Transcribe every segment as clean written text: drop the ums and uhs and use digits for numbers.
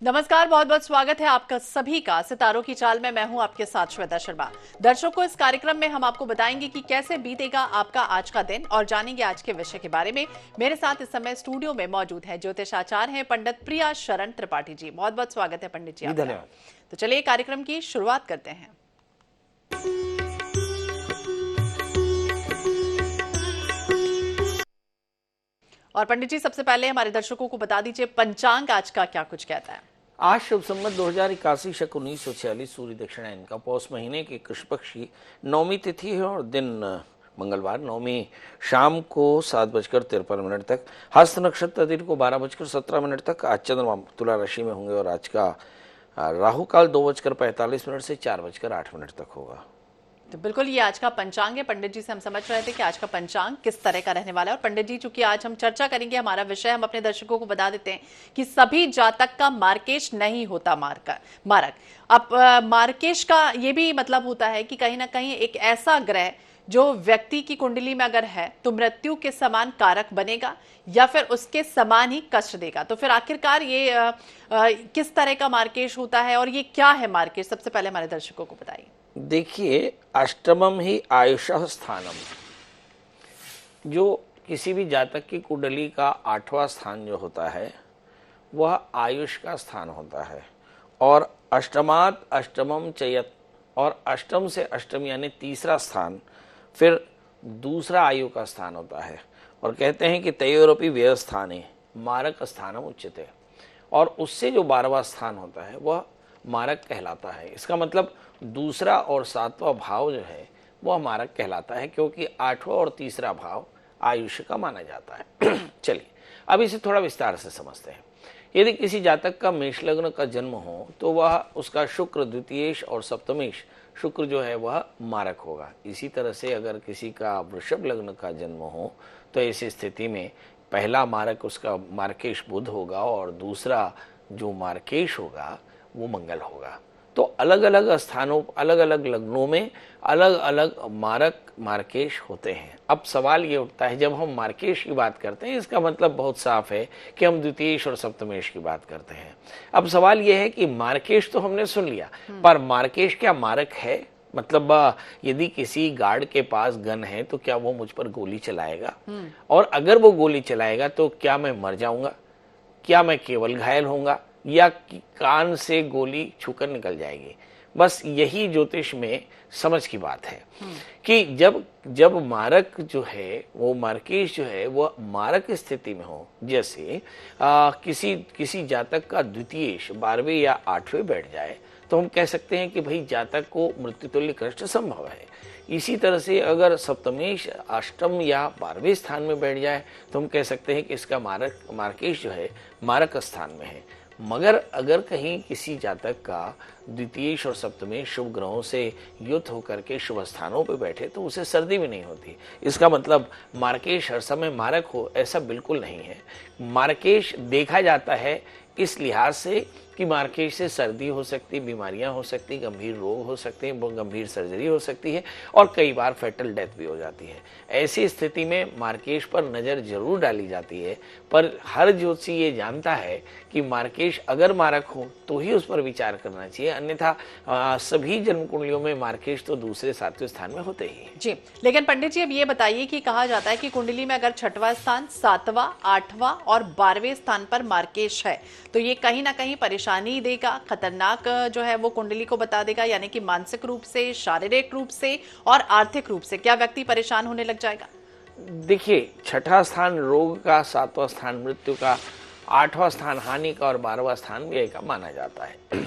नमस्कार, बहुत बहुत स्वागत है आपका सभी का सितारों की चाल में। मैं हूं आपके साथ श्वेता शर्मा। दर्शकों, इस कार्यक्रम में हम आपको बताएंगे कि कैसे बीतेगा आपका आज का दिन और जानेंगे आज के विषय के बारे में। मेरे साथ इस समय स्टूडियो में मौजूद है ज्योतिषाचार्य हैं पंडित प्रिया शरण त्रिपाठी जी। बहुत बहुत स्वागत है पंडित जी आपका। धन्यवाद। तो चलिए कार्यक्रम की शुरुआत करते हैं। और पंडित जी, सबसे पहले हमारे दर्शकों को बता दीजिए पंचांग आज का क्या कुछ कहता है। आज शुभ संवत 2081 शक 1946 सूर्य दक्षिणायन का पौष महीने की कृष्ण पक्ष की नौमी तिथि है और दिन मंगलवार। नौमी शाम को 7:53 तक, हस्त नक्षत्र दिन को 12:17 तक। आज चंद्रमा तुला राशि में होंगे और आज का राहु काल 2:45 से 4:08 तक होगा। तो बिल्कुल ये आज का पंचांग है। पंडित जी से हम समझ रहे थे कि आज का पंचांग किस तरह का रहने वाला है। और पंडित जी, चूंकि आज हम चर्चा करेंगे, हमारा विषय, हम अपने दर्शकों को बता देते हैं कि सभी जातक का मार्केश नहीं होता मारक। अब मार्केश का ये भी मतलब होता है कि कहीं ना कहीं एक ऐसा ग्रह जो व्यक्ति की कुंडली में अगर है तो मृत्यु के समान कारक बनेगा या फिर उसके समान ही कष्ट देगा। तो फिर आखिरकार ये किस तरह का मार्केश होता है और ये क्या है मार्केश, सबसे पहले हमारे दर्शकों को बताइए। देखिए, अष्टमम ही आयुष स्थानम, जो किसी भी जातक की कुंडली का 8वां स्थान जो होता है वह आयुष का स्थान होता है। और अष्टमात अष्टमम चयत, और अष्टम से अष्टम यानी तीसरा स्थान फिर दूसरा आयु का स्थान होता है। और कहते हैं कि तयोरपि व्यय स्थाने मारक स्थानम उच्यते, और उससे जो 12वां स्थान होता है वह मारक कहलाता है। इसका मतलब दूसरा और 7वां भाव जो है वह मारक कहलाता है, क्योंकि 8वां और तीसरा भाव आयुष्य का माना जाता है। चलिए अब इसे थोड़ा विस्तार से समझते हैं। यदि किसी जातक का मेष लग्न का जन्म हो तो वह उसका शुक्र द्वितीयेश और सप्तमेश शुक्र जो है वह मारक होगा। इसी तरह से अगर किसी का वृषभ लग्न का जन्म हो तो ऐसी स्थिति में पहला मारक उसका मार्केश बुध होगा और दूसरा जो मार्केश होगा वो मंगल होगा। तो अलग अलग स्थानों, अलग अलग लग्नों में अलग अलग मार्केश होते हैं। अब सवाल ये उठता है, जब हम मार्केश की बात करते हैं इसका मतलब बहुत साफ है कि हम द्वितीयेश और सप्तमेश की बात करते हैं। अब सवाल ये है कि मार्केश तो हमने सुन लिया, पर मार्केश क्या मारक है? मतलब यदि किसी गार्ड के पास गन है तो क्या वो मुझ पर गोली चलाएगा? और अगर वो गोली चलाएगा तो क्या मैं मर जाऊंगा, क्या मैं केवल घायल होऊंगा, या कान से गोली छूकर निकल जाएगी? बस यही ज्योतिष में समझ की बात है कि जब मारक जो है वो मार्केश जो है वो मारक स्थिति में हो, जैसे किसी जातक का द्वितीयेश 12वें या 8वें बैठ जाए तो हम कह सकते हैं कि भाई जातक को मृत्युतुल्य कष्ट संभव है। इसी तरह से अगर सप्तमेश अष्टम या 12वें स्थान में बैठ जाए तो हम कह सकते हैं कि इसका मार्केश जो है मारक स्थान में है। मगर अगर कहीं किसी जातक का द्वितीयेश और सप्तमेश शुभ ग्रहों से युक्त होकर के शुभ स्थानों पर बैठे तो उसे सर्दी भी नहीं होती। इसका मतलब मार्केश हर समय मारक हो, ऐसा बिल्कुल नहीं है। मार्केश देखा जाता है इस लिहाज से कि मार्केश से सर्दी हो सकती, बीमारियां हो सकती, गंभीर रोग हो सकते हैं, गंभीर सर्जरी हो सकती है और कई बार फैटल डेथ भी हो जाती है। ऐसी स्थिति में मार्केश पर नज़र जरूर डाली जाती है, पर हर ज्योतिषी ये जानता है कि मार्केश अगर मारक हो तो ही उस पर विचार करना चाहिए, अन्यथा सभी जन्म कुंडलियों में मार्केश तो दूसरे 7वें स्थान में होते ही जी। लेकिन पंडित जी, अब ये बताइए कि कहा जाता है कि कुंडली में अगर 6वां स्थान, 7वां, 8वां और 12वें स्थान पर मार्केश है तो ये कहीं ना कहीं परेशानी देगा, खतरनाक जो है वो कुंडली को बता देगा, यानी कि मानसिक रूप से, शारीरिक रूप से और आर्थिक रूप से क्या व्यक्ति परेशान होने लग जाएगा? देखिए, 6वां स्थान रोग का, 7वां स्थान मृत्यु का, 8वां स्थान हानि का और 12वां स्थान व्यय का माना जाता है।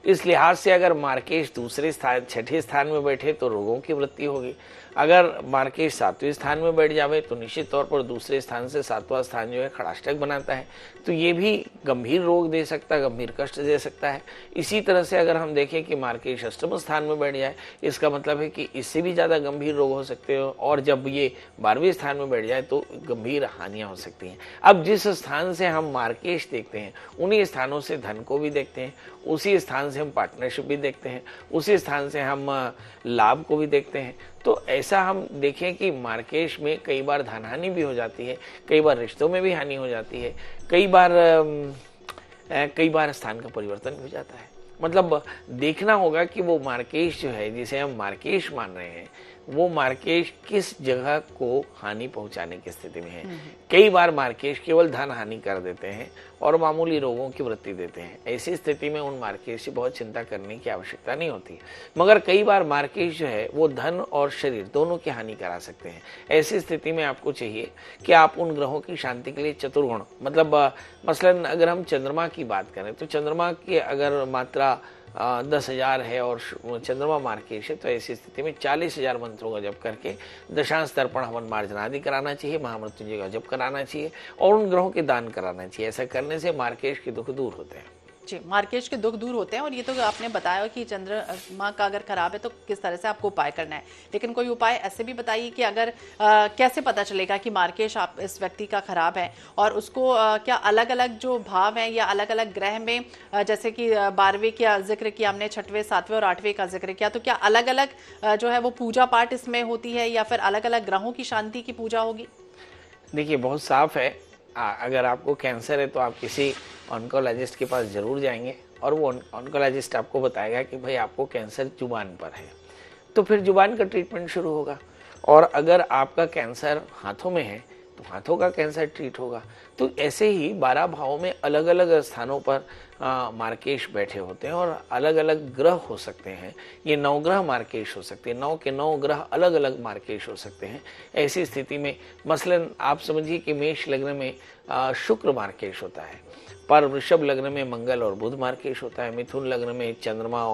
इस लिहाज से अगर मार्केश दूसरे स्थान 6ठे स्थान में बैठे तो रोगों की वृद्धि होगी। अगर मार्केश 7वें स्थान में बैठ जावे तो निश्चित तौर पर दूसरे स्थान से 7वां स्थान जो है खड़ाष्टक बनाता है, तो ये भी गंभीर रोग दे सकता है, गंभीर कष्ट दे सकता है। इसी तरह से अगर हम देखें कि मार्केश 8वें स्थान में बैठ जाए, इसका मतलब है कि इससे भी ज़्यादा गंभीर रोग हो सकते हो, और जब ये 12वें स्थान में बैठ जाए तो गंभीर हानियाँ हो सकती हैं। अब जिस स्थान से हम मार्केश देखते हैं उन्हीं स्थानों से धन को भी देखते हैं, उसी स्थान से हम पार्टनरशिप भी देखते हैं, उसी स्थान से हम लाभ को भी देखते हैं। तो ऐसा हम देखें कि मार्केश में कई बार धन हानि भी हो जाती है, कई बार रिश्तों में भी हानि हो जाती है, कई बार कई बार स्थान का परिवर्तन भी हो जाता है। मतलब देखना होगा कि वो मार्केश जो है, जिसे हम मार्केश मान रहे हैं, वो मार्केश किस जगह को हानि पहुंचाने की स्थिति में है। कई बार मार्केश केवल धन हानि कर देते हैं और मामूली रोगों की वृत्ति देते हैं। ऐसी स्थिति में उन मार्केश से बहुत चिंता करने की आवश्यकता नहीं होती। मगर कई बार मार्केश जो है वो धन और शरीर दोनों की हानि करा सकते हैं। ऐसी स्थिति में आपको चाहिए कि आप उन ग्रहों की शांति के लिए चतुर्गुण, मतलब मसलन अगर हम चंद्रमा की बात करें तो चंद्रमा की अगर मात्रा 10,000 है और चंद्रमा मार्केश है, तो ऐसी स्थिति में 40,000 मंत्रों का जप करके दशांश तर्पण हवन मार्जन आदि कराना चाहिए, महामृत्युंजय का जप कराना चाहिए और उन ग्रहों के दान कराना चाहिए। ऐसा करने से मार्केश के दुख दूर होते हैं। जी, मार्केश के दुख दूर होते हैं। और ये तो आपने बताया कि चंद्रमा का अगर खराब है तो किस तरह से आपको उपाय करना है, लेकिन कोई उपाय ऐसे भी बताइए कि अगर कैसे पता चलेगा कि मार्केश आप इस व्यक्ति का खराब है, और उसको क्या अलग अलग जो भाव हैं या अलग अलग ग्रह में, जैसे कि 12वें का जिक्र किया हमने, 6वें 7वें और 8वें का जिक्र किया, तो क्या अलग अलग जो है वो पूजा पाठ इसमें होती है या फिर अलग अलग ग्रहों की शांति की पूजा होगी? देखिए, बहुत साफ है। अगर आपको कैंसर है तो आप किसी ऑन्कोलॉजिस्ट के पास जरूर जाएंगे और वो ऑन्कोलॉजिस्ट आपको बताएगा कि भाई आपको कैंसर जुबान पर है, तो फिर जुबान का ट्रीटमेंट शुरू होगा। और अगर आपका कैंसर हाथों में है तो हाथों का कैंसर ट्रीट होगा। तो ऐसे ही 12 भावों में अलग अलग स्थानों पर मार्केश बैठे होते हैं और अलग अलग ग्रह हो सकते हैं। ये 9 ग्रह मार्केश हो सकते हैं, 9 के 9 ग्रह अलग अलग मार्केश हो सकते हैं। ऐसी स्थिति में मसलन आप समझिए कि मेष लग्न में शुक्र मार्केश होता है, पर वृषभ लग्न में मंगल और बुध मार्केश होता है, मिथुन लग्न में चंद्रमा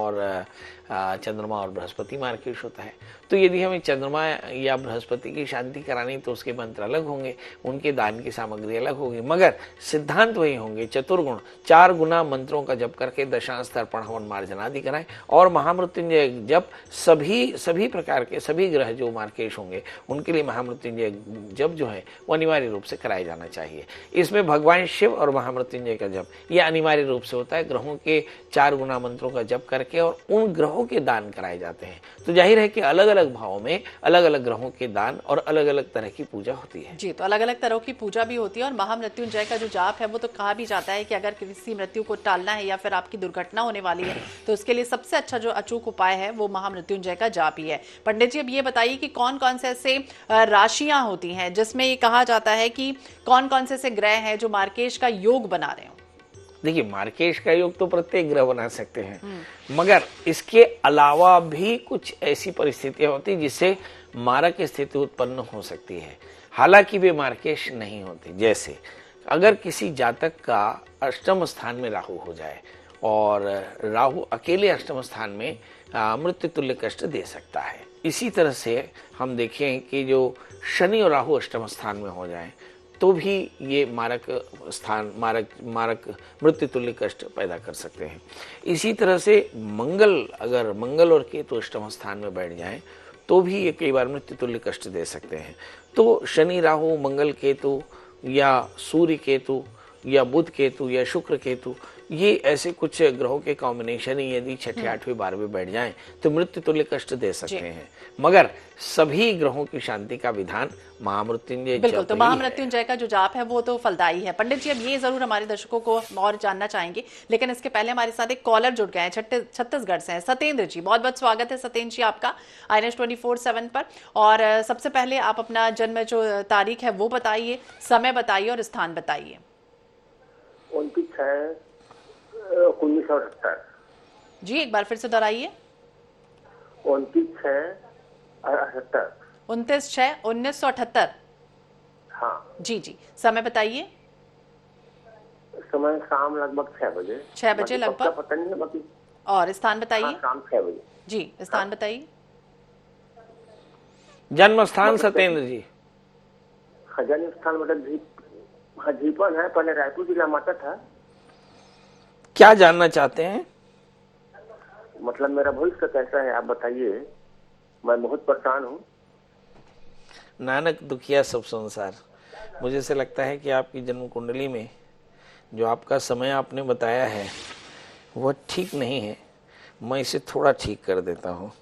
और बृहस्पति मार्केश होता है। तो यदि हमें चंद्रमा या बृहस्पति की शांति करानी तो उसके मंत्र अलग होंगे, उनके दान की सामग्री अलग होगी, मगर सिद्धांत वही होंगे। चतुर्गुण 4 गुना मंत्रों का जप करके दशांश तर्पण हवन मार्जन आदि कराएं और महामृत्युंजय जप सभी प्रकार के सभी ग्रह जो मार्केश होंगे उनके लिए महामृत्युंजय जप जो है वो अनिवार्य रूप से कराया जाना चाहिए। इसमें भगवान शिव और महामृत्युंजय का जप यह अनिवार्य रूप से होता है। ग्रहों के 4 गुना मंत्रों का जप करके और उन ग्रहों के दान कराए जाते हैं। तो जाहिर है कि अलग अलग भावों में अलग अलग ग्रहों के दान और अलग अलग तरह की पूजा होती है। जी, तो अलग अलग तरह की पूजा भी होती है। और महामृत्युंजय का जो जाप है वो तो कहा भी जाता है कि अगर किसी मृत्यु को टालना है या फिर आपकी दुर्घटना होने वाली है तो उसके लिए सबसे अच्छा जो अचूक उपाय है वो महामृत्युंजय का जाप ही है। पंडित जी, अब ये बताइए कि कौन कौन से ऐसे राशियां होती हैं जिसमें ये कहा जाता है कि कौन कौन से ऐसे ग्रह हैं जो मार्केश का योग बना रहे हो? देखिए, मार्केश का योग तो प्रत्येक ग्रह बना सकते हैं, मगर इसके अलावा भी कुछ ऐसी परिस्थितियां होती जिससे मारक स्थिति उत्पन्न हो सकती है, हालांकि वे मार्केश नहीं होती। जैसे अगर किसी जातक का अष्टम स्थान में राहु हो जाए और राहु अकेले अष्टम स्थान में मृत्यु तुल्य कष्ट दे सकता है। इसी तरह से हम देखें कि जो शनि और राहु अष्टम स्थान में हो जाए तो भी ये मारक मृत्यु तुल्य कष्ट पैदा कर सकते हैं। इसी तरह से अगर मंगल और केतु अष्टम स्थान में बैठ जाएं तो भी ये कई बार मृत्यु तुल्य कष्ट दे सकते हैं। तो शनि राहु मंगल केतु या सूर्य केतु या बुध केतु या शुक्र केतु, ये ऐसे कुछ ग्रहों के कॉम्बिनेशन ही यदि 6ठे 8वें 12वें बैठ जाएं तो मृत्यु तुल्य कष्ट दे सकते हैं। मगर सभी ग्रहों की शांति का विधान महामृत्युंजय बिल्कुल, तो महामृत्युंजय का जो जाप है वो तो फलदायी है। पंडित जी, अब ये जरूर हमारे दर्शकों को और जानना चाहेंगे, लेकिन इसके पहले हमारे साथ एक कॉलर जुड़ गए हैं, छत्तीसगढ़ से हैं सत्येंद्र जी। बहुत बहुत स्वागत है सत्येंद्र जी आपका INS 24/7 पर। और सबसे पहले आप अपना जन्म जो तारीख है वो बताइए, समय बताइए और स्थान बताइए। 29/6/1978। जी, एक बार फिर से दोहराइए। 29/6/78। 29/6/1978। हाँ जी जी, समय बताइए। समय शाम लगभग 6 बजे। 6 बजे लगभग। पता नहीं है बाकी। और स्थान बताइए। हाँ, शाम 6 बजे। जी, स्थान बताइए। जन्म स्थान सत्येंद्र जी। हाँ, जन्म स्थान मतलब झीपन है, पहले रायपुर जिला में आता था। क्या जानना चाहते हैं? मतलब मेरा भविष्य कैसा है आप बताइए, मैं बहुत परेशान हूँ। नानक दुखिया सब संसार। मुझे से लगता है कि आपकी जन्म कुंडली में जो आपका समय आपने बताया है वह ठीक नहीं है। मैं इसे थोड़ा ठीक कर देता हूँ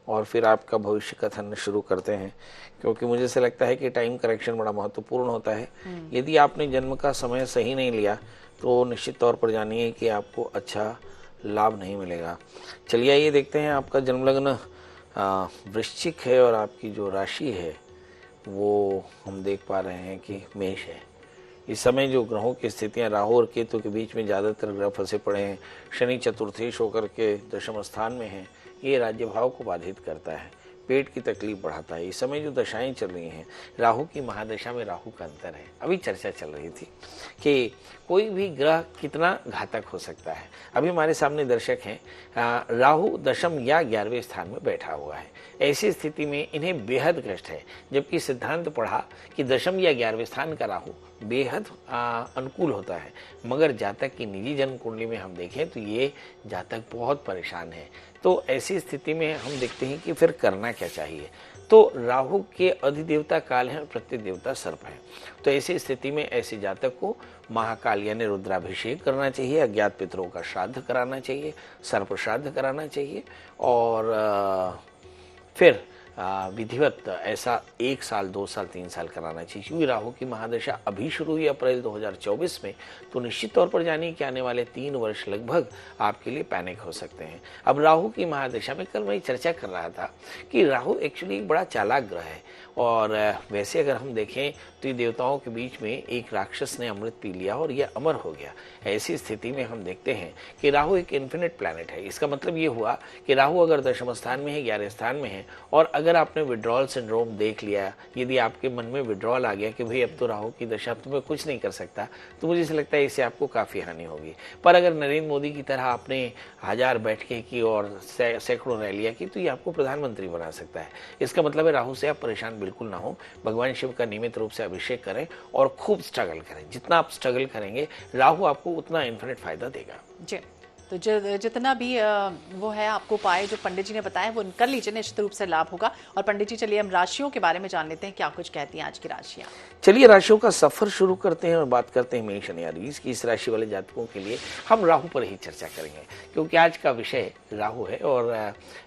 और फिर आपका भविष्य कथन शुरू करते हैं, क्योंकि मुझे से लगता है कि टाइम करेक्शन बड़ा महत्वपूर्ण होता है। यदि आपने जन्म का समय सही नहीं लिया तो निश्चित तौर पर जानिए कि आपको अच्छा लाभ नहीं मिलेगा। चलिए आइए देखते हैं, आपका जन्म लग्न वृश्चिक है और आपकी जो राशि है वो हम देख पा रहे हैं कि मेष है। इस समय जो ग्रहों की स्थितियां राहु और केतु के बीच में ज़्यादातर ग्रह फंसे पड़े हैं। शनि चतुर्थेश होकर के दशम स्थान में है, ये राज्य भाव को बाधित करता है, पेट की तकलीफ बढ़ाता है। इस समय जो दशाएं चल रही हैं, राहु की महादशा में राहु का अंतर है। अभी चर्चा चल रही थी कि कोई भी ग्रह कितना घातक हो सकता है। अभी हमारे सामने दर्शक हैं, राहु दशम या 11वें स्थान में बैठा हुआ है। ऐसी स्थिति में इन्हें बेहद कष्ट है, जबकि सिद्धांत पढ़ा कि दशम या 11वें स्थान का राहु बेहद अनुकूल होता है। मगर जातक की निजी जन्म कुंडली में हम देखें तो ये जातक बहुत परेशान है। तो ऐसी स्थिति में हम देखते हैं कि फिर करना क्या चाहिए। तो राहु के अधिदेवता काल है और प्रतिदेवता सर्प है। तो ऐसी स्थिति में ऐसे जातक को महाकाल यानी रुद्राभिषेक करना चाहिए, अज्ञात पितरों का श्राद्ध कराना चाहिए, सर्प श्राद्ध कराना चाहिए और फिर विधिवत ऐसा 1 साल 2 साल 3 साल कराना चाहिए। क्योंकि राहु की महादशा अभी शुरू हुई अप्रैल 2024 में, तो निश्चित तौर पर जानिए कि आने वाले 3 वर्ष लगभग आपके लिए पैनिक हो सकते हैं। अब राहु की महादशा में कल मैं चर्चा कर रहा था कि राहु एक्चुअली एक बड़ा चालाक ग्रह है और वैसे अगर हम देखें तो ये देवताओं के बीच में एक राक्षस ने अमृत पी लिया और यह अमर हो गया। ऐसी स्थिति में हम देखते हैं कि राहु एक इन्फिनिट प्लैनेट है। इसका मतलब ये हुआ कि राहु अगर दशम स्थान में है, 11वें स्थान में है और अगर आपने विड्रॉल सिंड्रोम देख लिया, यदि आपके मन में विड्रॉल आ गया कि भाई अब तो राहु की दशा तुम्हें कुछ नहीं कर सकता, तो मुझे ऐसा लगता है इससे आपको काफ़ी हानि होगी। पर अगर नरेंद्र मोदी की तरह आपने 1000 बैठकें की और सैकड़ों रैलियां की तो ये आपको प्रधानमंत्री बना सकता है। इसका मतलब है राहु से आप परेशान बिल्कुल ना हो। भगवान शिव का नियमित रूप से अभिषेक करें और खूब स्ट्रगल करें। जितना आप स्ट्रगल करेंगे राहु आपको उतना इन्फिनिट फायदा देगा। जी, तो जितना भी वो है आपको उपाय जो पंडित जी ने बताया वो कर लीजिए, निश्चित रूप से लाभ होगा। और पंडित जी चलिए हम राशियों के बारे में जान लेते हैं, क्या कुछ कहती हैं आज की राशियां। चलिए राशियों का सफर शुरू करते हैं और बात करते हैं मेष यानी की इस राशि वाले जातकों के लिए हम राहु पर ही चर्चा करेंगे, क्योंकि आज का विषय राहु है और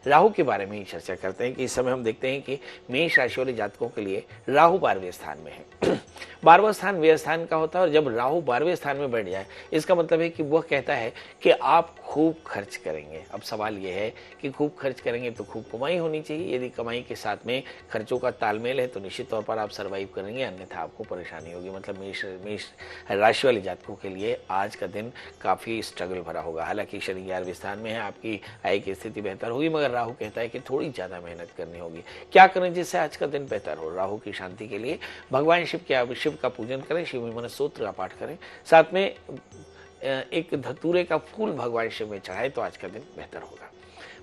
राहु के बारे में ही चर्चा करते हैं कि इस समय हम देखते हैं कि मेष राशि वाले जातकों के लिए राहु 12वें स्थान में है। 12वां स्थान व्यय स्थान का होता है और जब राहु 12वें स्थान में बैठ जाए इसका मतलब है कि वह कहता है कि आप खूब खर्च करेंगे। अब सवाल यह है कि खूब खर्च करेंगे तो खूब कमाई होनी चाहिए। यदि कमाई के साथ में खर्चों का तालमेल है तो निश्चित तौर पर आप सर्वाइव करेंगे, अन्यथा आपको परेशानी होगी। मतलब मेष राशि वाले जातकों के लिए आज का दिन काफ़ी स्ट्रगल भरा होगा। हालांकि शनि 11वें स्थान में है, आपकी आय की स्थिति बेहतर होगी, मगर राहु कहता है कि थोड़ी ज़्यादा मेहनत करनी होगी। क्या करें जिससे आज का दिन बेहतर हो? राहु की शांति के लिए भगवान शिव का पूजन करें, शिव मन स्तोत्र का पाठ करें, साथ में एक धतूरे का फूल भगवान शिव में चढ़ाए तो आज का दिन बेहतर होगा।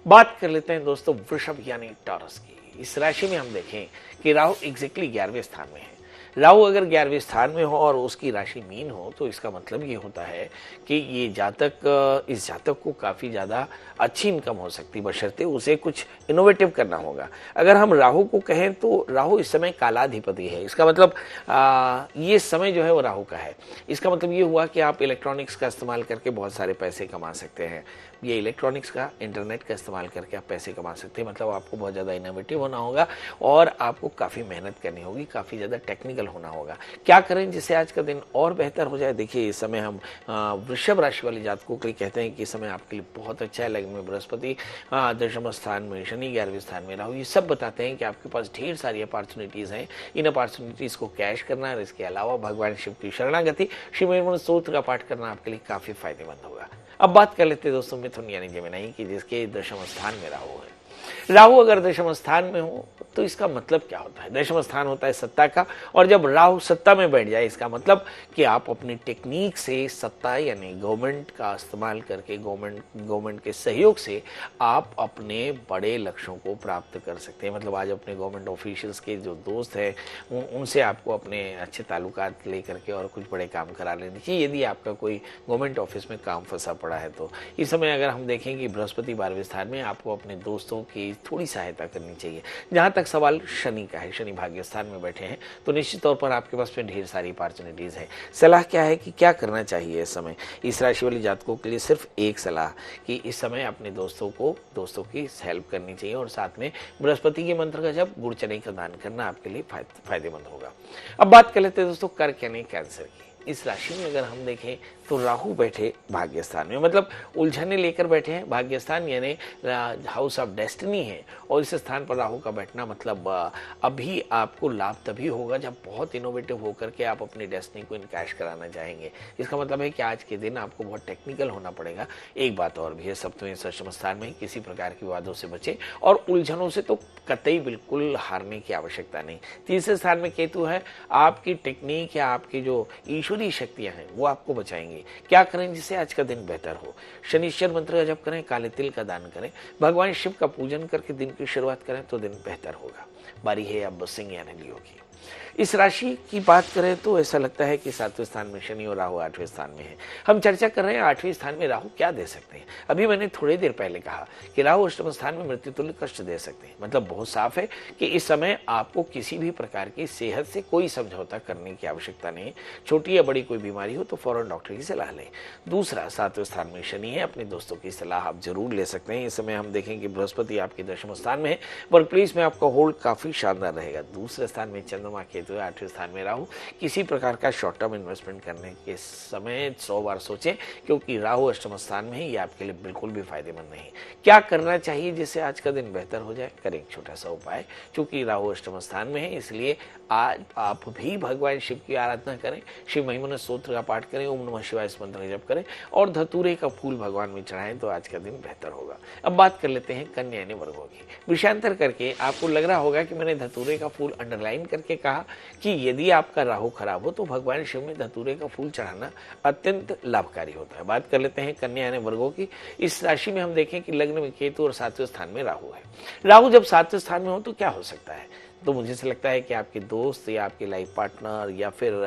बात कर लेते हैं दोस्तों वृषभ यानी टॉरस की। इस राशि में हम देखें कि राहु एग्जैक्टली 11वें स्थान में है। राहु अगर 11वें स्थान में हो और उसकी राशि मीन हो तो इसका मतलब ये होता है कि ये जातक, इस जातक को काफ़ी ज़्यादा अच्छी इनकम हो सकती है, बशर्ते उसे कुछ इनोवेटिव करना होगा। अगर हम राहु को कहें तो राहु इस समय कालाधिपति है। इसका मतलब ये समय जो है वो राहु का है। इसका मतलब ये हुआ कि आप इलेक्ट्रॉनिक्स का इस्तेमाल करके बहुत सारे पैसे कमा सकते हैं। ये इलेक्ट्रॉनिक्स का, इंटरनेट का इस्तेमाल करके आप पैसे कमा सकते हैं। मतलब आपको बहुत ज़्यादा इनोवेटिव होना होगा और आपको काफ़ी मेहनत करनी होगी, काफ़ी ज़्यादा टेक्निकल होना होगा। क्या करें जिससे आज का दिन और बेहतर हो जाए? देखिए इस समय हम वृषभ राशि वाले जातकों के लिए कहते हैं कि इस समय आपके लिए बहुत अच्छा है। लग्न में बृहस्पति, दशम स्थान में शनि, 11वें स्थान में राहु, ये सब बताते हैं कि आपके पास ढेर सारी अपॉर्चुनिटीज़ हैं। इन अपॉर्चुनिटीज़ को कैश करना है। इसके अलावा भगवान शिव की शरणागति, शिव मन स्तोत्र का पाठ करना आपके लिए काफ़ी फायदेमंद होगा। अब बात कर लेते हैं दोस्तों मिथुन यानी जेमिनी की, जिसके दशम स्थान में राहु है। राहु अगर दशम स्थान में हो तो इसका मतलब क्या होता है? दशम स्थान होता है सत्ता का, और जब राहु सत्ता में बैठ जाए इसका मतलब कि आप अपनी टेक्निक से सत्ता यानी गवर्नमेंट का इस्तेमाल करके, गवर्नमेंट के सहयोग से आप अपने बड़े लक्ष्यों को प्राप्त कर सकते हैं। मतलब आज अपने गवर्नमेंट ऑफिशियल्स के जो दोस्त हैं उनसे आपको अपने अच्छे ताल्लुकात लेकर के और कुछ बड़े काम करा लेने चाहिए, यदि आपका कोई गवर्नमेंट ऑफिस में काम फंसा पड़ा है तो। इस समय अगर हम देखें कि बृहस्पति 12वें स्थान में, आपको अपने दोस्तों की थोड़ी सहायता करनी चाहिए। जहां तक सवाल शनि का है, शनि भाग्य स्थान में बैठे हैं तो निश्चित तौर पर आपके पास में ढेर सारी अपॉर्चुनिटीज है। सलाह क्या है कि क्या करना चाहिए इस समय? इस राशि वाले जातकों के लिए सिर्फ एक सलाह कि इस समय अपने दोस्तों की हेल्प करनी चाहिए और साथ में बृहस्पति के मंत्र का जब गुड़ चने का दान करना आपके लिए फायदेमंद होगा। अब बात कर लेते हैं दोस्तों कर्क यानी कैंसर की। इस राशि में अगर हम देखें तो राहु बैठे भाग्य स्थान में, मतलब उलझने लेकर बैठे हैं। भाग्य स्थान यानी हाउस ऑफ डेस्टिनी है, और इस स्थान पर राहु का बैठना मतलब अभी आपको लाभ तभी होगा जब बहुत इनोवेटिव होकर के आप अपनी डेस्टिनी को इनकैश कराना चाहेंगे। इसका मतलब है कि आज के दिन आपको बहुत टेक्निकल होना पड़ेगा। एक बात और भी है, सप्तम सष्टम स्थान में किसी प्रकार की विवादों से बचे, और उलझनों से तो कतई बिल्कुल हारने की आवश्यकता नहीं। तीसरे स्थान में केतु है, आपकी टेक्निक या आपकी जो ईश्वरीय शक्तियां हैं वो आपको बचाएंगी। क्या करें जिससे आज का दिन बेहतर हो? शनिश्चर मंत्र का जप करें, काले तिल का दान करें, भगवान शिव का पूजन करके दिन की शुरुआत करें तो दिन बेहतर होगा। बारी है अब सिंह यानी लियो की। इस राशि की बात करें तो ऐसा लगता है कि 7वें स्थान में शनि और राहु 8वें स्थान में है। हम चर्चा कर रहे हैं 8वें स्थान में राहु क्या दे सकते हैं। अभी मैंने थोड़ी देर पहले कहा कि राहु अष्टम स्थान में मृत्यु तुल्य कष्ट दे सकते हैं। मतलब बहुत साफ है कि इस समय आपको किसी भी प्रकार की सेहत से कोई समझौता करने की आवश्यकता नहीं। छोटी या बड़ी कोई बीमारी हो तो फौरन डॉक्टर की सलाह लें। दूसरा, 7वें स्थान में शनि है, अपने दोस्तों की सलाह आप जरूर ले सकते हैं। इस समय हम देखें कि बृहस्पति आपके 10वें स्थान में है, वर्क प्लेस में आपका होल्ड काफी शानदार रहेगा। दूसरे स्थान में चंद्रमा केतु है, 8वें स्थान में राहु। किसी प्रकार का शॉर्ट टर्म इन्वेस्टमेंट करने के समय 100 बार सोचें, क्योंकि राहु अष्टम स्थान में है, ये आपके लिए बिल्कुल भी फायदेमंद नहीं। क्या करना चाहिए जिससे आज का दिन बेहतर हो जाए? करें एक छोटा सा उपाय। क्योंकि राहु अष्टम स्थान में है, इसलिए आज आप भी भगवान शिव की आराधना करें, शिव महिमा स्तोत्र का पाठ करें, ओम नमः शिवाय इस मंत्र का जप करें, और धतूरे का फूल भगवान में चढ़ाएं तो आज का दिन बेहतर होगा। अब बात कर लेते हैं कन्या यानी वर्गों की। विषयांतर करके आपको लग रहा होगा कि मैंने धतूरे का फूल अंडरलाइन करके कहा कि यदि आपका राहु खराब हो तो भगवान शिव में धतूरे का फूल चढ़ाना अत्यंत लाभकारी होता है। बात कर लेते हैं कन्या यानी वर्गों की। इस राशि में हम देखें कि लग्न में केतु और 7वें स्थान में राहु है। राहु जब 7वें स्थान में हो तो क्या हो सकता है? तो मुझे ऐसा लगता है कि आपके दोस्त या आपके लाइफ पार्टनर या फिर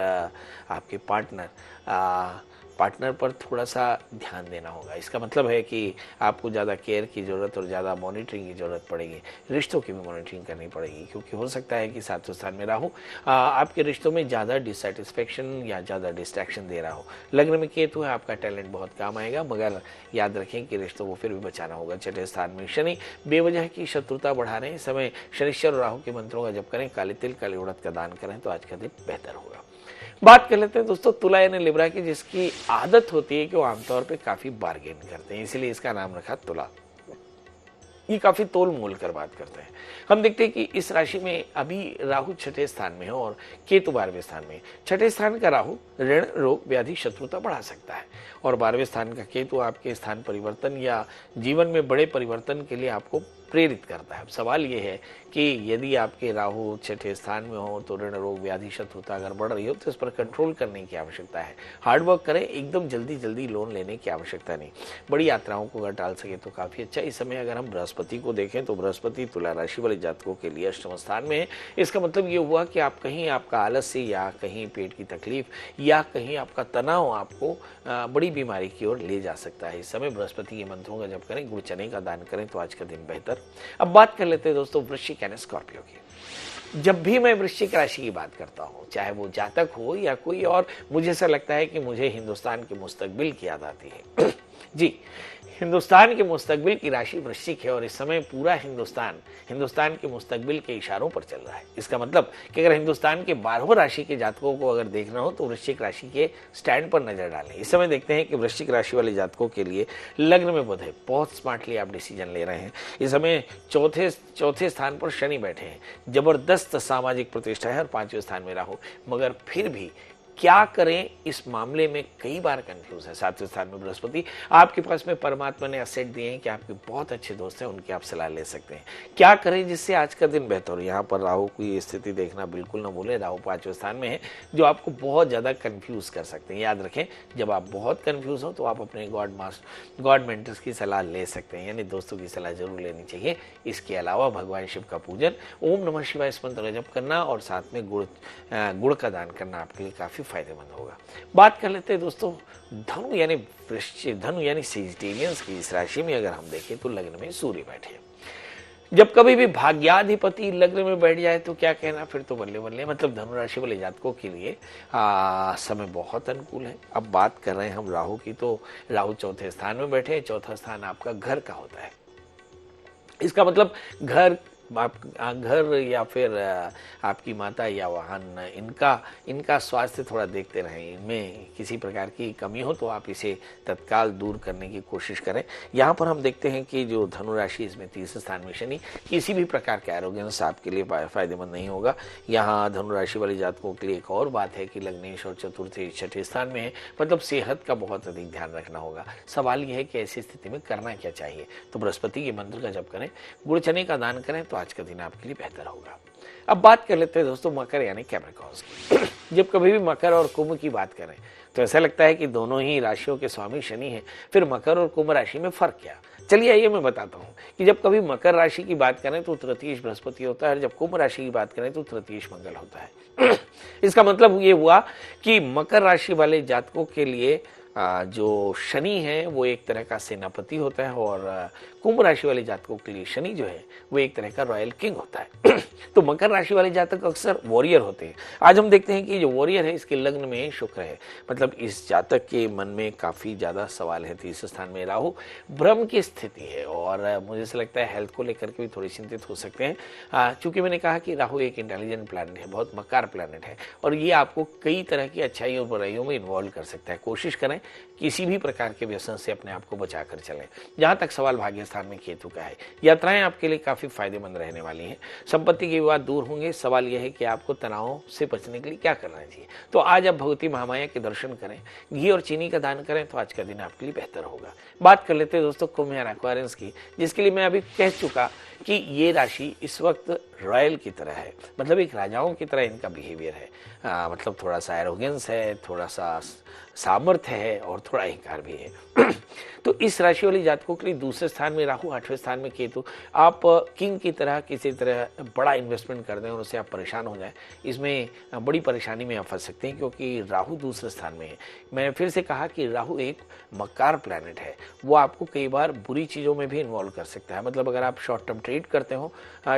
आपके पार्टनर पर थोड़ा सा ध्यान देना होगा। इसका मतलब है कि आपको ज़्यादा केयर की ज़रूरत और ज़्यादा मॉनिटरिंग की ज़रूरत पड़ेगी। रिश्तों की भी मॉनिटरिंग करनी पड़ेगी, क्योंकि हो सकता है कि 7वें स्थान में राहु आपके रिश्तों में ज़्यादा डिससेटिस्फेक्शन या ज़्यादा डिस्ट्रैक्शन दे रहा हो। लग्न में केतु है, आपका टैलेंट बहुत काम आएगा, मगर याद रखें कि रिश्तों को फिर भी बचाना होगा। 6वें स्थान में शनि बेवजह की शत्रुता बढ़ा रहे हैं। इस समय शनिश्चर और राहु के मंत्रों का जप करें, काले तिल काले उड़द का दान करें तो आज का दिन बेहतर होगा। बात कर लेते हैं दोस्तों तुला यानी लिब्रा की, जिसकी आदत होती है कि वो आमतौर पे काफी बार्गेन करते हैं, इसीलिए इसका नाम रखा तुला। ये काफी तोल मोल कर बात करते हैं। हम देखते हैं कि इस राशि में अभी राहु 6ठे स्थान में है और केतु 12वें स्थान में। 6ठे स्थान का राहु ऋण रोग व्याधि शत्रुता बढ़ा सकता है, और 12वें स्थान का केतु आपके स्थान परिवर्तन या जीवन में बड़े परिवर्तन के लिए आपको प्रेरित करता है। अब सवाल ये है कि यदि आपके राहु 6ठे स्थान में हो तो ऋण रोग व्याधि शत्रुता अगर बढ़ रही हो तो इस पर कंट्रोल करने की आवश्यकता है। हार्डवर्क करें, एकदम जल्दी लोन लेने की आवश्यकता नहीं। बड़ी यात्राओं को अगर टाल सके तो काफी अच्छा। इस समय अगर हम बृहस्पति को देखें तो बृहस्पति तुला राशि वाले जातकों के लिए अष्टम स्थान में है। इसका मतलब ये हुआ कि आप कहीं आपका आलस्य या कहीं पेट की तकलीफ या कहीं आपका तनाव आपको बड़ी बीमारी की ओर ले जा सकता है। इस समय बृहस्पति के मंत्रों का जप करें, गुड़ चने का दान करें तो आज का दिन बेहतर। अब बात कर लेते हैं दोस्तों वृश्चिक यानी स्कॉर्पियो की। जब भी मैं वृश्चिक राशि की बात करता हूं, चाहे वो जातक हो या कोई और, मुझे ऐसा लगता है कि मुझे हिंदुस्तान के मुस्तकबिल की याद आती है। जी, हिंदुस्तान के मुस्तकबिल की राशि वृश्चिक है, और इस समय पूरा हिंदुस्तान के मुस्तकबिल के इशारों पर चल रहा है। इसका मतलब कि अगर हिंदुस्तान के 12 राशि के जातकों को अगर देखना हो तो वृश्चिक राशि के स्टैंड पर नजर डालें। इस समय देखते हैं कि वृश्चिक राशि वाले जातकों के लिए लग्न में बुध है, बहुत स्मार्टली आप डिसीजन ले रहे हैं। इस समय चौथे स्थान पर शनि बैठे हैं, जबरदस्त सामाजिक प्रतिष्ठा है, और 5वें स्थान में राहु। मगर फिर भी क्या करें इस मामले में कई बार कंफ्यूज है। 7वें स्थान में बृहस्पति, आपके पास में परमात्मा ने असेट दिए हैं कि आपके बहुत अच्छे दोस्त हैं, उनकी आप सलाह ले सकते हैं। क्या करें जिससे आज का दिन बेहतर हो? यहाँ पर राहु की स्थिति देखना बिल्कुल न भूलें। राहु 5वें स्थान में है, जो आपको बहुत ज्यादा कंफ्यूज कर सकते हैं। याद रखें, जब आप बहुत कंफ्यूज हो तो आप अपने गॉड मेंटर्स की सलाह ले सकते हैं, यानी दोस्तों की सलाह जरूर लेनी चाहिए। इसके अलावा भगवान शिव का पूजन, ओम नमः शिवाय इस मंत्र का जप करना और साथ में गुड़ का दान करना आपके लिए काफी फायदेमंद होगा। बात कर लेते हैं दोस्तों धनु यानी सेजिटेरियंस की। इस राशि में अगर हम देखें तो लग्न में सूर्य बैठे हैं। जब कभी भी भाग्याधिपति लग्न में बैठ जाए तो क्या कहना, फिर तो बल्ले बल्ले। मतलब धनु राशि वाले जातकों के लिए समय बहुत अनुकूल है। अब बात कर रहे हैं हम राहु की, तो राहु 4थे स्थान में बैठे। 4था स्थान आपका घर का होता है। इसका मतलब घर घर या फिर आपकी माता या वाहन, इनका स्वास्थ्य थोड़ा देखते रहें। इनमें किसी प्रकार की कमी हो तो आप इसे तत्काल दूर करने की कोशिश करें। यहाँ पर हम देखते हैं कि जो धनु राशि, इसमें तीसरे स्थान में शनि, किसी भी प्रकार का एरोगेंस आपके लिए फायदेमंद नहीं होगा। यहाँ धनु राशि वाले जातकों के लिए एक और बात है कि लग्नेश और चतुर्थ छठे स्थान में है, मतलब सेहत का बहुत अधिक ध्यान रखना होगा। सवाल यह है कि ऐसी स्थिति में करना क्या चाहिए। तो बृहस्पति के मंत्र का जप करें, गुड़ चने का दान करें, तो आज का दिन आपके लिए बेहतर होगा। अब बात कर लेते हैं दोस्तों मकर यानी कैप्रिकॉर्न्स की। जब कभी भी मकर और कुंभ की बात करें तो ऐसा लगता है कि दोनों ही राशियों के स्वामी शनि हैं, फिर मकर और कुंभ राशि में फर्क क्या। चलिए आइए मैं बताता हूँ कि जब कभी मकर राशि की बात करें तो तृतीयेश बृहस्पति होता है, और जब कुंभ राशि की बात करें तो तृतीयेश मंगल होता है। इसका मतलब ये हुआ कि मकर राशि वाले जातकों के लिए जो शनि है वो एक तरह का सेनापति होता है, और कुंभ राशि वाले जातकों के लिए शनि जो है वो एक तरह का रॉयल किंग होता है। तो मकर राशि वाले जातक अक्सर वॉरियर होते हैं। आज हम देखते हैं कि जो वॉरियर है इसके लग्न में शुक्र है, मतलब इस जातक के मन में काफ़ी ज़्यादा सवाल है। तीसरे स्थान में राहु ब्रह्म की स्थिति है, और मुझे ऐसा लगता है हेल्थ को लेकर के भी थोड़ी चिंतित हो सकते हैं। चूँकि मैंने कहा कि राहु एक इंटेलिजेंट प्लैनेट है, बहुत मकार प्लैनेट है, और ये आपको कई तरह की अच्छाई और बुराइयों में इन्वॉल्व कर सकता है। कोशिश करें किसी भी प्रकार के व्यसन से अपने आप को बचा कर चलें। जहाँ तक सवाल भाग्य स्थान में केतु का है, यात्राएं आपके लिए काफ़ी फायदेमंद रहने वाली हैं। संपत्ति के विवाद दूर होंगे। सवाल यह है कि आपको तनाव से बचने के लिए क्या करना चाहिए। तो आज आप भगवती महामाया के दर्शन करें, घी और चीनी का दान करें, तो आज का दिन आपके लिए बेहतर होगा। बात कर लेते हैं दोस्तों कुंभ या एक्वेरियंस की, जिसके लिए मैं अभी कह चुका कि ये राशि इस वक्त रॉयल की तरह है, मतलब एक राजाओं की तरह इनका बिहेवियर है। मतलब थोड़ा सा एरोगेंस है, थोड़ा सा सामर्थ्य है, और थोड़ा अहंकार भी है। तो इस राशि वाली जातकों के लिए दूसरे स्थान में राहु, आठवें स्थान में केतु। आप किंग की तरह किसी तरह बड़ा इन्वेस्टमेंट कर दें और उससे आप परेशान हो जाएं, इसमें बड़ी परेशानी में आप फंस सकते हैं, क्योंकि राहु दूसरे स्थान में है। मैं फिर से कहा कि राहु एक मकार प्लैनेट है, वो आपको कई बार बुरी चीज़ों में भी इन्वॉल्व कर सकता है। मतलब अगर आप शॉर्ट टर्म ट्रेड करते हो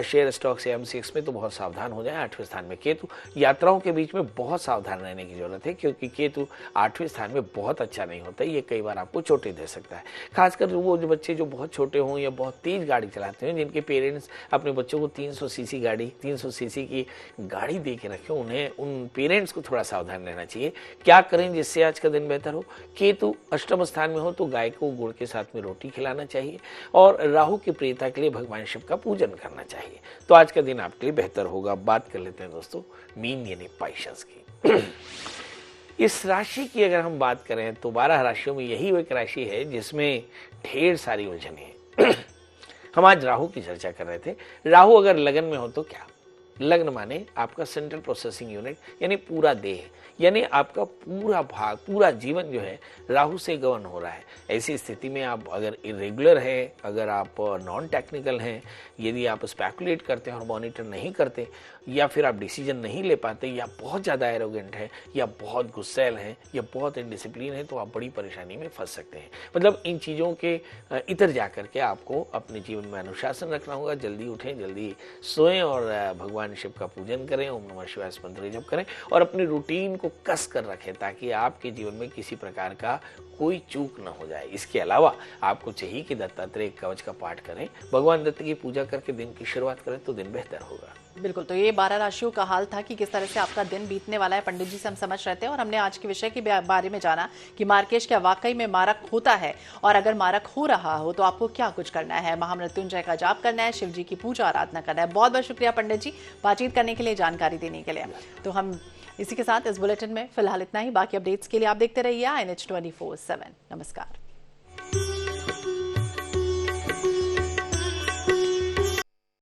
शेयर स्टॉक से MCX में, तो बहुत सावधान हो जाए। आठवें स्थान में केतु, यात्राओं के बीच में बहुत सावधान रहने की जरूरत है, क्योंकि केतु आठवें स्थान में बहुत अच्छा नहीं होता है। ये कई बार आपको चोटें दे सकता है, खासकर वो जो बच्चे जो बहुत छोटे हों या बहुत तेज गाड़ी चलाते हैं, जिनके पेरेंट्स अपने बच्चों को 300 सीसी गाड़ी 300 सीसी की गाड़ी दे के रखें, उन्हें उन पेरेंट्स को थोड़ा सावधान रहना चाहिए। क्या करें जिससे आज का दिन बेहतर हो। केतु अष्टम स्थान में हो तो गाय को गुड़ के साथ में रोटी खिलाना चाहिए, और राहु की प्रियता के लिए भगवान शिव का पूजन करना चाहिए। तो आज का दिन आपके लिए बेहतर होगा। बात कर लेते हैं दोस्तों मीन यानी पाइशंस की। इस राशि की अगर हम बात करें तो 12 राशियों में यही एक राशि है जिसमें ढेर सारी उलझनें हैं। हम आज राहु की चर्चा कर रहे थे। राहु अगर लगन में हो तो क्या, लग्न माने आपका सेंट्रल प्रोसेसिंग यूनिट, यानी पूरा देह, यानी आपका पूरा भाग, पूरा जीवन जो है राहु से गवर्न हो रहा है। ऐसी स्थिति में आप अगर इरेगुलर है, अगर आप नॉन टेक्निकल हैं, यदि आप स्पेकुलेट करते हैं और मॉनिटर नहीं करते, या फिर आप डिसीजन नहीं ले पाते, या बहुत ज़्यादा एरोगेंट है, या बहुत गुस्सैल हैं, या बहुत इनडिसिप्लिन है, तो आप बड़ी परेशानी में फंस सकते हैं। मतलब इन चीज़ों के इतर जा करके आपको अपने जीवन में अनुशासन रखना होगा। जल्दी उठें, जल्दी सोएं, और भगवान शिव का पूजन करें, ओम नमः शिवाय मंत्र जप करें, और अपनी रूटीन को कस कर रखें, ताकि आपके जीवन में किसी प्रकार का कोई चूक न हो जाए। इसके अलावा आपको चाहिए कि दत्तात्रेय कवच का पाठ करें, भगवान दत्त की पूजा करके दिन की शुरुआत करें, तो दिन बेहतर होगा। बिल्कुल, तो ये 12 राशियों का हाल था कि किस तरह से आपका दिन बीतने वाला है। पंडित जी से हम समझ रहे थे, और हमने आज के विषय के बारे में जाना कि मार्केश क्या वाकई में मारक होता है, और अगर मारक हो रहा हो तो आपको क्या कुछ करना है। महामृत्युंजय का जाप करना है, शिव जी की पूजा आराधना करना है। बहुत बहुत शुक्रिया पंडित जी बातचीत करने के लिए, जानकारी देने के लिए। तो हम इसी के साथ इस बुलेटिन में फिलहाल इतना ही। बाकी अपडेट्स के लिए आप देखते रहिए INH 24/7। नमस्कार।